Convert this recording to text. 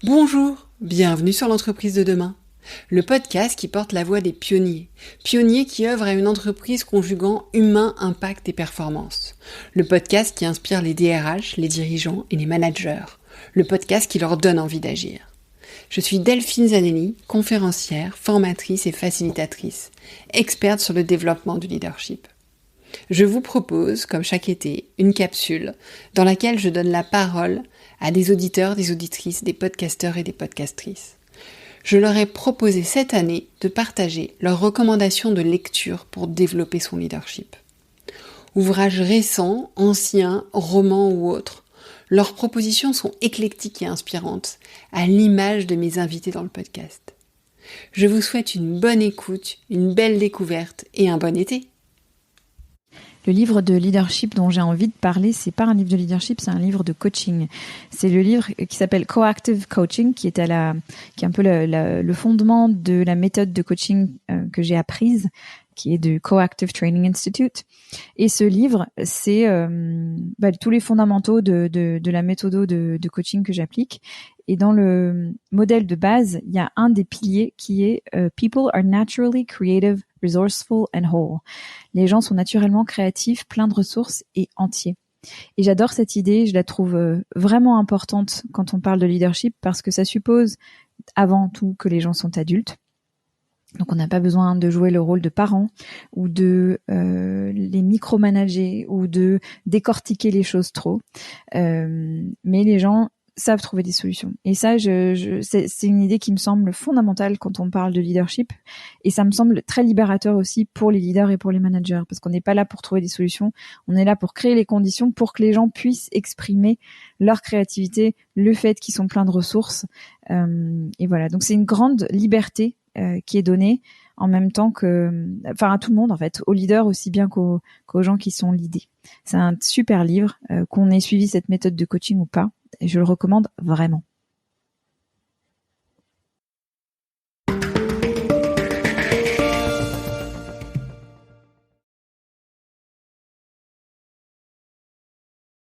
Bonjour, bienvenue sur l'entreprise de demain, le podcast qui porte la voix des pionniers, pionniers qui œuvrent à une entreprise conjuguant humain, impact et performance, le podcast qui inspire les DRH, les dirigeants et les managers, le podcast qui leur donne envie d'agir. Je suis Delphine Zanelli, conférencière, formatrice et facilitatrice, experte sur le développement du leadership. Je vous propose, comme chaque été, une capsule dans laquelle je donne la parole à des auditeurs, des auditrices, des podcasteurs et des podcastrices. Je leur ai proposé cette année de partager leurs recommandations de lecture pour développer son leadership. Ouvrages récents, anciens, romans ou autres, leurs propositions sont éclectiques et inspirantes, à l'image de mes invités dans le podcast. Je vous souhaite une bonne écoute, une belle découverte et un bon été. Le livre de leadership dont j'ai envie de parler, c'est pas un livre de leadership, c'est un livre de coaching. C'est le livre qui s'appelle Coactive Coaching, qui est un peu le fondement de la méthode de coaching que j'ai apprise, qui est du Coactive Training Institute. Et ce livre, c'est tous les fondamentaux de la méthode de coaching que j'applique. Et dans le modèle de base, il y a un des piliers qui est People are naturally creative, resourceful and whole. Les gens sont naturellement créatifs, pleins de ressources et entiers. Et j'adore cette idée, je la trouve vraiment importante quand on parle de leadership parce que ça suppose avant tout que les gens sont adultes. Donc on n'a pas besoin de jouer le rôle de parents ou de les micromanager ou de décortiquer les choses trop. Mais les gens savent trouver des solutions. Et ça, c'est une idée qui me semble fondamentale quand on parle de leadership. Et ça me semble très libérateur aussi pour les leaders et pour les managers. Parce qu'on n'est pas là pour trouver des solutions. On est là pour créer les conditions pour que les gens puissent exprimer leur créativité, le fait qu'ils sont pleins de ressources. Et voilà. Donc c'est une grande liberté qui est donnée en même temps à tout le monde en fait, aux leaders aussi bien qu'aux gens qui sont leadés. C'est un super livre, qu'on ait suivi cette méthode de coaching ou pas. Et je le recommande vraiment.